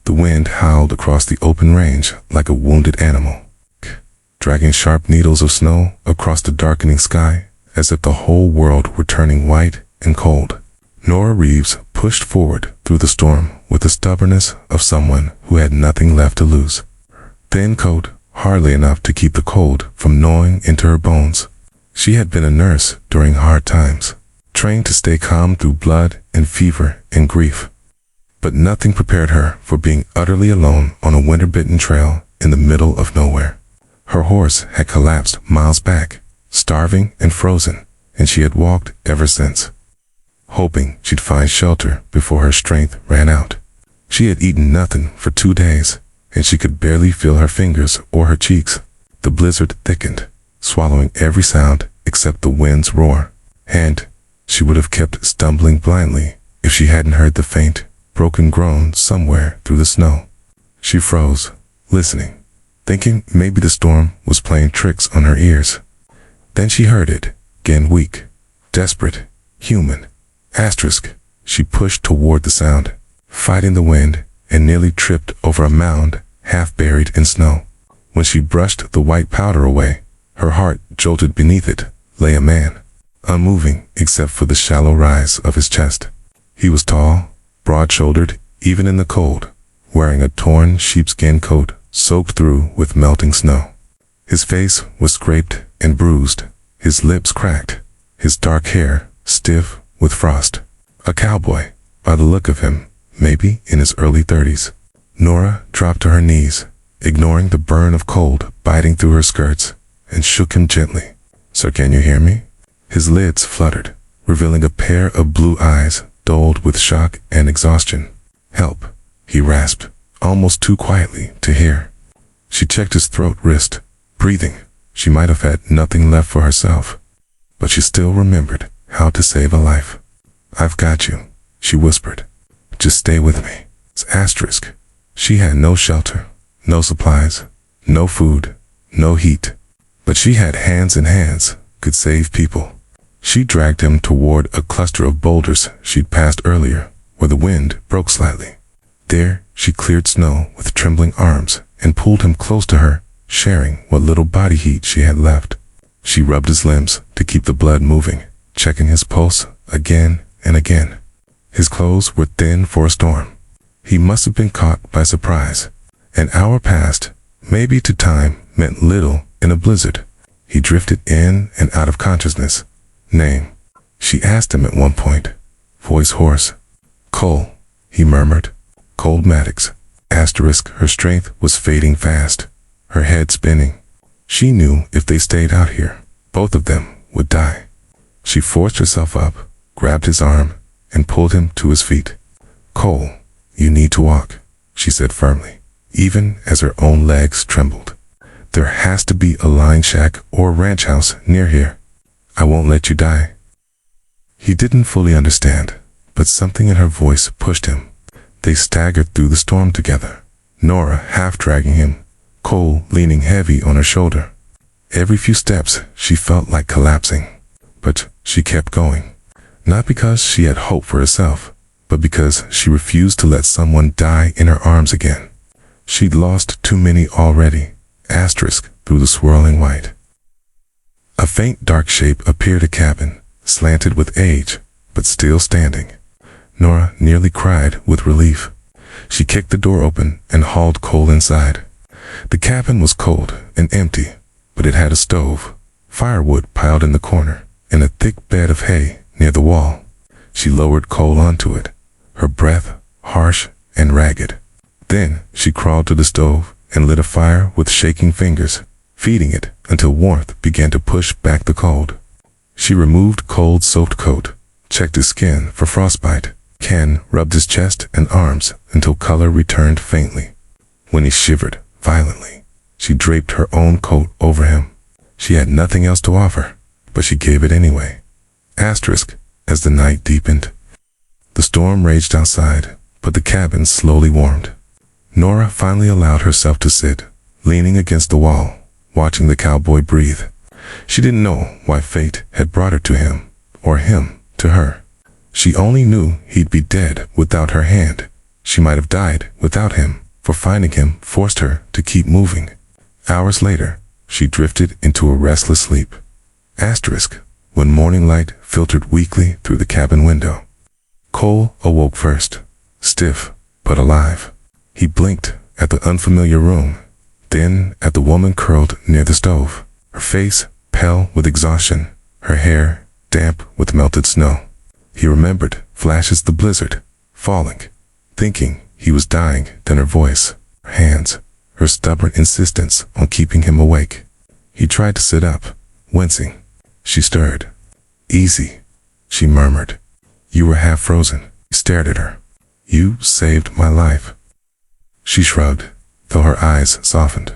The wind howled across the open range like a wounded animal, dragging sharp needles of snow across the darkening sky as if the whole world were turning white and cold. Nora Reeves pushed forward through the storm with the stubbornness of someone who had nothing left to lose. Thin coat, hardly enough to keep the cold from gnawing into her bones. She had been a nurse during hard times, trained to stay calm through blood and fever and grief. But nothing prepared her for being utterly alone on a winter-bitten trail in the middle of nowhere. Her horse had collapsed miles back, starving and frozen, and she had walked ever since, hoping she'd find shelter before her strength ran out. She had eaten nothing for 2 days, and she could barely feel her fingers or her cheeks. The blizzard thickened, swallowing every sound except the wind's roar, and she would have kept stumbling blindly if she hadn't heard the faint, broken groan somewhere through the snow. She froze, listening, thinking maybe the storm was playing tricks on her ears. Then she heard it, again, weak, desperate, human. She pushed toward the sound, fighting the wind, and nearly tripped over a mound half buried in snow. When she brushed the white powder away, her heart jolted. Beneath it lay a man, unmoving except for the shallow rise of his chest. He was tall, broad-shouldered, even in the cold, wearing a torn sheepskin coat soaked through with melting snow. His face was scraped and bruised, his lips cracked, his dark hair stiff with frost. A cowboy, by the look of him, maybe in his early 30s. Nora dropped to her knees, ignoring the burn of cold biting through her skirts, and shook him gently. "Sir, can you hear me?" His lids fluttered, revealing a pair of blue eyes dulled with shock and exhaustion. "Help," he rasped, almost too quietly to hear. She checked his throat, wrist, breathing. She might have had nothing left for herself, but she still remembered how to save a life. "I've got you," she whispered. "Just stay with me." She had no shelter, no supplies, no food, no heat, but she had hands, and hands could save people. She dragged him toward a cluster of boulders she'd passed earlier, where the wind broke slightly. There, she cleared snow with trembling arms and pulled him close to her, sharing what little body heat she had left. She rubbed his limbs to keep the blood moving, checking his pulse again and again. His clothes were thin for a storm. He must have been caught by surprise. An hour passed. Maybe to time meant little in a blizzard. He drifted in and out of consciousness. "Name?" she asked him at one point, voice hoarse. "Cole," he murmured. "Cole Maddox." Her strength was fading fast, her head spinning. She knew if they stayed out here, both of them would die. She forced herself up, grabbed his arm, and pulled him to his feet. "Cole, you need to walk," she said firmly, even as her own legs trembled. "There has to be a line shack or ranch house near here. I won't let you die." He didn't fully understand, but something in her voice pushed him. They staggered through the storm together, Nora half dragging him, Cole leaning heavy on her shoulder. Every few steps she felt like collapsing, but she kept going. Not because she had hope for herself, but because she refused to let someone die in her arms again. She'd lost too many already. Through the swirling white. A faint dark shape appeared, a cabin, slanted with age, but still standing. Nora nearly cried with relief. She kicked the door open and hauled Cole inside. The cabin was cold and empty, but it had a stove, firewood piled in the corner, and a thick bed of hay near the wall. She lowered Cole onto it, her breath harsh and ragged. Then she crawled to the stove and lit a fire with shaking fingers, feeding it until warmth began to push back the cold. She removed Cole's soaked coat, checked his skin for frostbite. Ken rubbed his chest and arms until color returned faintly. When he shivered violently, she draped her own coat over him. She had nothing else to offer, but she gave it anyway. As the night deepened. The storm raged outside, but the cabin slowly warmed. Nora finally allowed herself to sit, leaning against the wall, watching the cowboy breathe. She didn't know why fate had brought her to him, or him to her. She only knew he'd be dead without her hand. She might have died without him, for finding him forced her to keep moving. Hours later, she drifted into a restless sleep. Asterisk, when morning light filtered weakly through the cabin window. Cole awoke first, stiff but alive. He blinked at the unfamiliar room, then at the woman curled near the stove, her face pale with exhaustion, her hair damp with melted snow. He remembered flashes of the blizzard, falling, thinking he was dying, then her voice, her hands, her stubborn insistence on keeping him awake. He tried to sit up, wincing. She stirred. "Easy," she murmured. "You were half frozen." He stared at her. "You saved my life." She shrugged, though her eyes softened.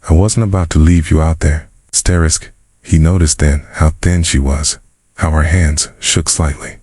"I wasn't about to leave you out there." Asterisk, he noticed then how thin she was, how her hands shook slightly.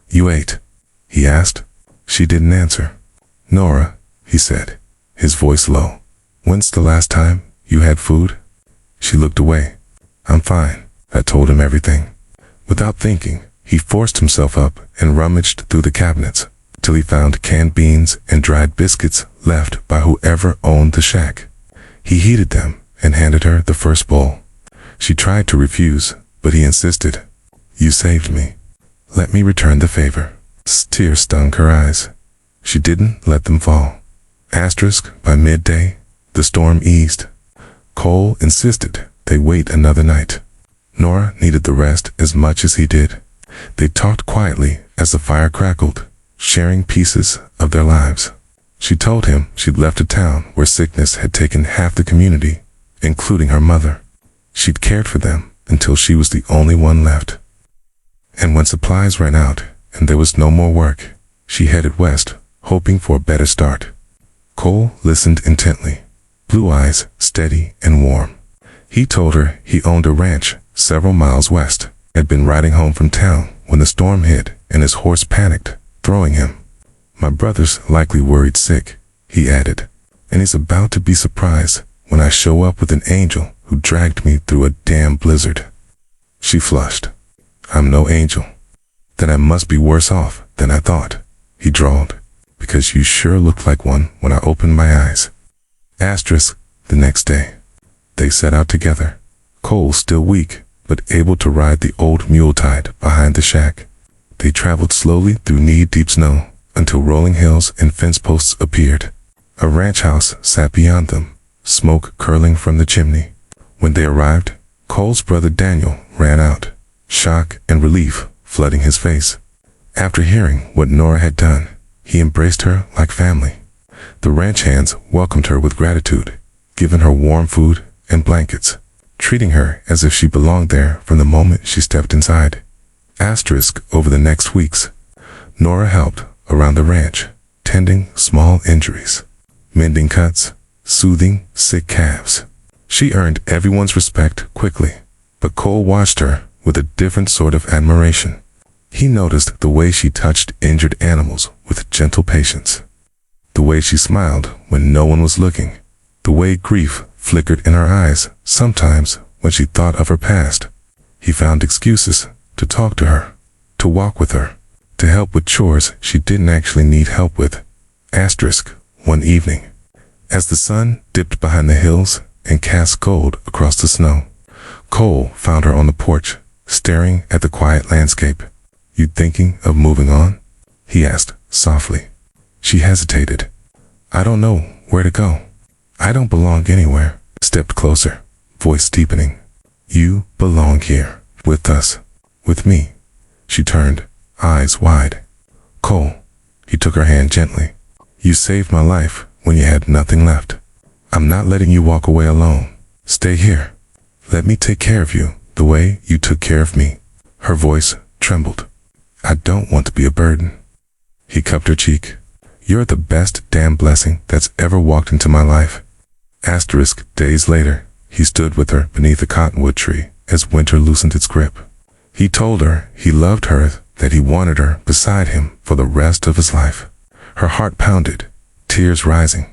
"You ate?" he asked. She didn't answer. "Nora," he said, his voice low. "When's the last time you had food?" She looked away. "I'm fine." I told him everything. Without thinking, he forced himself up and rummaged through the cabinets till he found canned beans and dried biscuits left by whoever owned the shack. He heated them and handed her the first bowl. She tried to refuse, but he insisted. "You saved me. Let me return the favor." Tears stung her eyes. She didn't let them fall. Asterisk, by midday, the storm eased. Cole insisted they wait another night. Nora needed the rest as much as he did. They talked quietly as the fire crackled, sharing pieces of their lives. She told him she'd left a town where sickness had taken half the community, including her mother. She'd cared for them until she was the only one left. And when supplies ran out and there was no more work, she headed west, hoping for a better start. Cole listened intently, blue eyes steady and warm. He told her he owned a ranch several miles west, had been riding home from town when the storm hit and his horse panicked, throwing him. "My brother's likely worried sick," he added, "and he's about to be surprised when I show up with an angel who dragged me through a damn blizzard." She flushed. "I'm no angel." "Then I must be worse off than I thought," he drawled, "because you sure looked like one when I opened my eyes." Asterisk, the next day. They set out together, Cole still weak, but able to ride the old mule tied behind the shack. They traveled slowly through knee-deep snow until rolling hills and fence posts appeared. A ranch house sat beyond them, smoke curling from the chimney. When they arrived, Cole's brother Daniel ran out, shock and relief flooding his face. After hearing what Nora had done, he embraced her like family. The ranch hands welcomed her with gratitude, giving her warm food and blankets, treating her as if she belonged there from the moment she stepped inside. Asterisk, over the next weeks, Nora helped around the ranch, tending small injuries, mending cuts, soothing sick calves. She earned everyone's respect quickly, but Cole watched her with a different sort of admiration. He noticed the way she touched injured animals with gentle patience, the way she smiled when no one was looking, the way grief flickered in her eyes sometimes when she thought of her past. He found excuses to talk to her, to walk with her, to help with chores she didn't actually need help with. Asterisk, one evening, as the sun dipped behind the hills and cast gold across the snow, Cole found her on the porch, staring at the quiet landscape. "You thinking of moving on?" he asked softly. She hesitated. "I don't know where to go. I don't belong anywhere." Stepped closer, voice deepening. "You belong here, with us, with me." She turned, eyes wide. "Cole," he took her hand gently. "You saved my life when you had nothing left. I'm not letting you walk away alone. Stay here. Let me take care of you the way you took care of me." Her voice trembled. "I don't want to be a burden." He cupped her cheek. "You're the best damn blessing that's ever walked into my life." Asterisk, days later, he stood with her beneath a cottonwood tree as winter loosened its grip. He told her he loved her, that he wanted her beside him for the rest of his life. Her heart pounded, tears rising,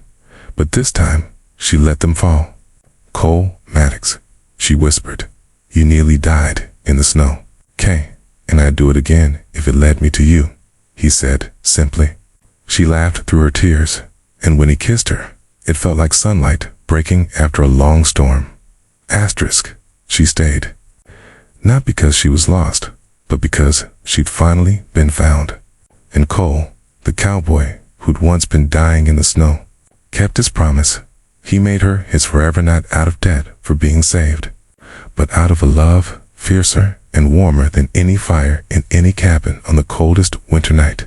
but this time she let them fall. "Cole Maddox," she whispered, "you nearly died in the snow. 'Kay, and I'd do it again if it led me to you," he said simply. She laughed through her tears, and when he kissed her, it felt like sunlight breaking after a long storm. Asterisk. She stayed. Not because she was lost, but because she'd finally been found. And Cole, the cowboy who'd once been dying in the snow, kept his promise. He made her his forever, not out of debt for being saved, but out of a love fiercer and warmer than any fire in any cabin on the coldest winter night.